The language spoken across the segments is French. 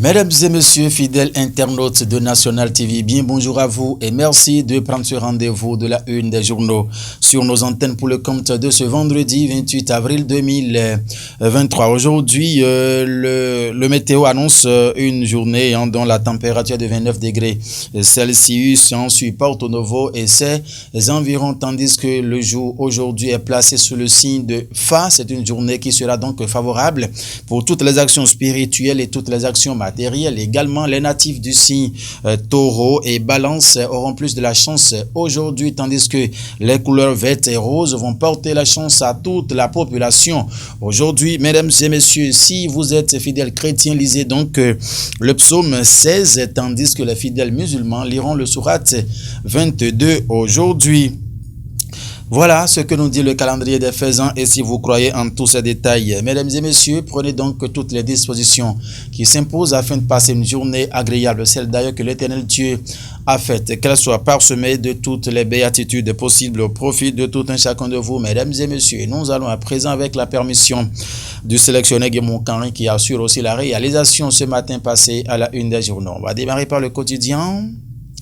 Mesdames et messieurs, fidèles internautes de National TV, bien bonjour à vous et merci de prendre ce rendez-vous de la une des journaux sur nos antennes pour le compte de ce vendredi 28 avril 2023. Aujourd'hui, le météo annonce une journée dont la température est de 29 degrés Celsius ensuite Porto Novo et ses environs, tandis que le jour aujourd'hui est placé sous le signe de Fa. C'est une journée qui sera donc favorable pour toutes les actions spirituelles et toutes les actions matériel. Également, les natifs du signe Taureau et Balance auront plus de la chance aujourd'hui, tandis que les couleurs vertes et roses vont porter la chance à toute la population. Aujourd'hui, mesdames et messieurs, si vous êtes fidèles chrétiens, lisez donc le psaume 16, tandis que les fidèles musulmans liront le sourate 22 aujourd'hui. Voilà ce que nous dit le calendrier des faisans et si vous croyez en tous ces détails. Mesdames et messieurs, prenez donc toutes les dispositions qui s'imposent afin de passer une journée agréable, celle d'ailleurs que l'Éternel Dieu a faite, qu'elle soit parsemée de toutes les béatitudes possibles au profit de tout un chacun de vous, mesdames et messieurs. Et nous allons à présent, avec la permission du sélectionneur Guémon Canry qui assure aussi la réalisation ce matin passé à la une des journaux. On va démarrer par le quotidien.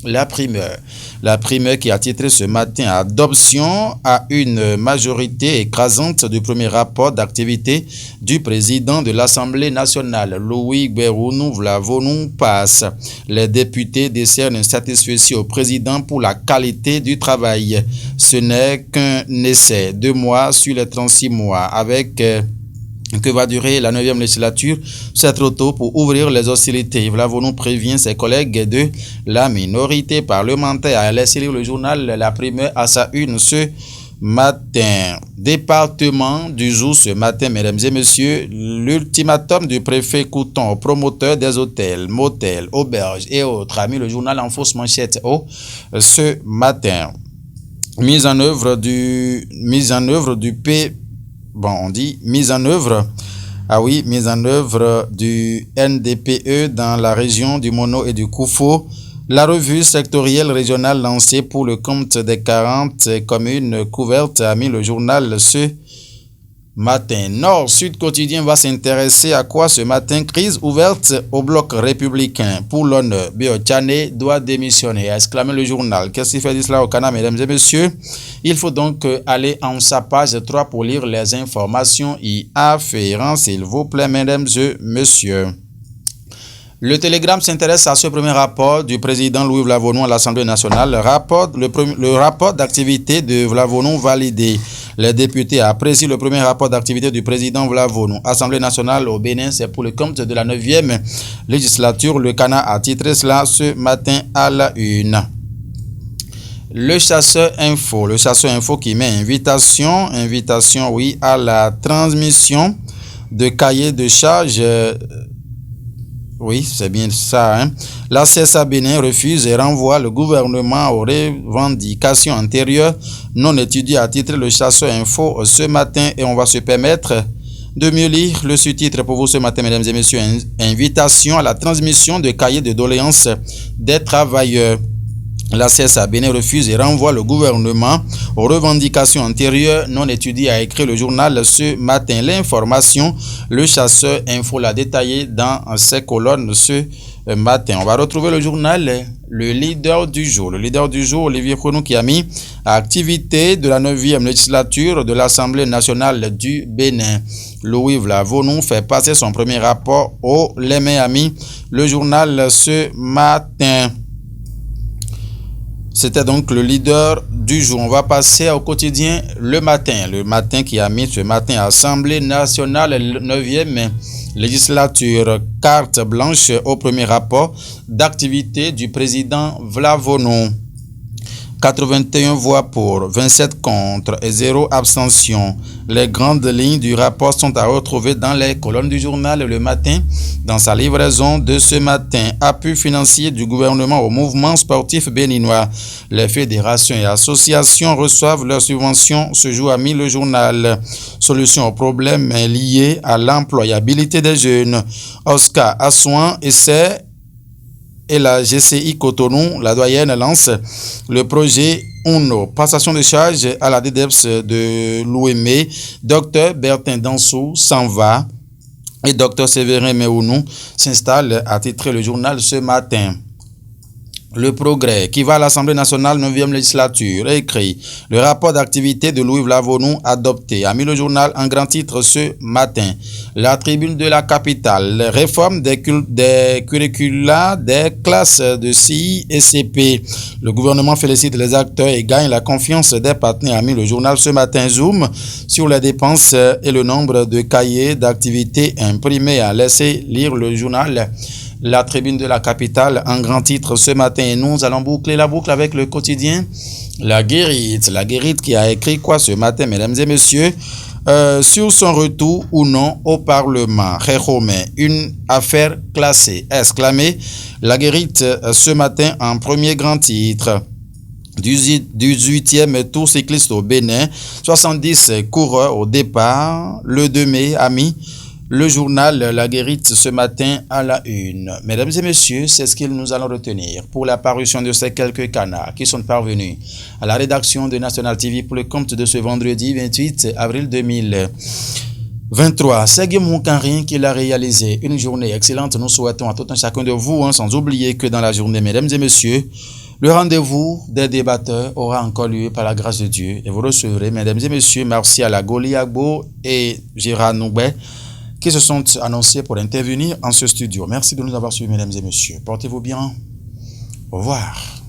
La primeur qui a titré ce matin « Adoption à une majorité écrasante du premier rapport d'activité du président de l'Assemblée nationale. Louis Gbérounou Vlavonou passe. Les députés décernent un satisfecit au président pour la qualité du travail. Ce n'est qu'un essai. 2 mois sur les 36 mois avec... que va durer la 9e législature, c'est trop tôt pour ouvrir les hostilités. Vlavonou prévient ses collègues de la minorité parlementaire. Elle laisse lire le journal La Primeur à sa une ce matin. Département du jour ce matin, mesdames et messieurs, l'ultimatum du préfet Couton aux promoteurs des hôtels, motels, auberges et autres a mis le journal en fausse manchette ce matin. Mise en œuvre du NDPE dans la région du Mono et du Koufo. La revue sectorielle régionale lancée pour le compte des 40 communes couvertes a mis le journal ce matin. Nord-Sud Quotidien va s'intéresser à quoi ce matin? Crise ouverte au bloc républicain. Pour l'honneur, Biochane doit démissionner, a exclamé le journal. Qu'est-ce qui fait cela au Canada, mesdames et messieurs? Il faut donc aller en sa page 3 pour lire les informations y afférentes, s'il vous plaît, mesdames et messieurs. Le Télégramme s'intéresse à ce premier rapport du président Louis Vlavonou à l'Assemblée nationale. Le rapport d'activité de Vlavonou validé. Les députés apprécient le premier rapport d'activité du président Vlavonou. Assemblée nationale au Bénin, c'est pour le compte de la 9e législature. Le Canada a titré cela ce matin à la une. Le chasseur info qui met invitation à la transmission de cahiers de charges. Oui, c'est bien ça. La CSA Bénin refuse et renvoie le gouvernement aux revendications antérieures non étudiées, a titré le chasseur info ce matin, et on va se permettre de mieux lire le sous-titre pour vous ce matin, mesdames et messieurs. Invitation à la transmission de cahiers de doléances des travailleurs. La CSA Bénin refuse et renvoie le gouvernement aux revendications antérieures non étudiées, a écrit le journal ce matin. L'information, le chasseur info l'a détaillé dans ses colonnes ce matin. On va retrouver le journal Le Leader du jour. Le Leader du jour, Olivier Konou, qui a mis à activité de la 9e législature de l'Assemblée nationale du Bénin. Louis Vlavonou fait passer son premier rapport au Lémé, a mis le journal ce matin. C'était donc le leader du jour. On va passer au quotidien Le Matin. Le Matin qui a mis ce matin Assemblée nationale 9e législature. Carte blanche au premier rapport d'activité du président Vlavonou. 81 voix pour, 27 contre et 0 abstention. Les grandes lignes du rapport sont à retrouver dans les colonnes du journal Le Matin. Dans sa livraison de ce matin, appui financier du gouvernement au mouvement sportif béninois. Les fédérations et associations reçoivent leurs subventions ce jour, a mis le journal. Solution aux problèmes liés à l'employabilité des jeunes. Oscar Assouan essaie et la GCI Cotonou, la doyenne, lance le projet UNO. Passation de charge à la DDEPS de l'OME. Docteur Bertin Dansou s'en va. et Dr Séverin Mehounou s'installe, a titré le journal ce matin. Le Progrès, qui va à l'Assemblée nationale 9e législature, écrit le rapport d'activité de Louis Vlavonou adopté, a mis le journal en grand titre ce matin. La tribune de la capitale, réforme des curricula des classes de CI et CP. Le gouvernement félicite les acteurs et gagne la confiance des partenaires, a mis le journal ce matin. Zoom sur les dépenses et le nombre de cahiers d'activité imprimés, a laissé lire le journal. La tribune de la capitale en grand titre ce matin. Et nous allons boucler la boucle avec le quotidien La Guérite qui a écrit quoi ce matin, mesdames et messieurs, sur son retour ou non au Parlement. Réhomé, une affaire classée, exclamé La Guérite ce matin en premier grand titre. 18e tour cycliste au Bénin, 70 coureurs au départ, le 2 mai, amis. Le journal La Guérite ce matin à la une. Mesdames et messieurs, c'est ce que nous allons retenir pour la parution de ces quelques canards qui sont parvenus à la rédaction de National TV pour le compte de ce vendredi 28 avril 2023. C'est Guillaume Kanrin qui l'a réalisé. Une journée excellente. Nous souhaitons à tout un chacun de vous, sans oublier que dans la journée, mesdames et messieurs, le rendez-vous des débatteurs aura encore lieu par la grâce de Dieu. Et vous recevrez, mesdames et messieurs, Martial Goliagbo et Gérard Noubet, qui se sont annoncés pour intervenir en ce studio. Merci de nous avoir suivis, mesdames et messieurs. Portez-vous bien. Au revoir.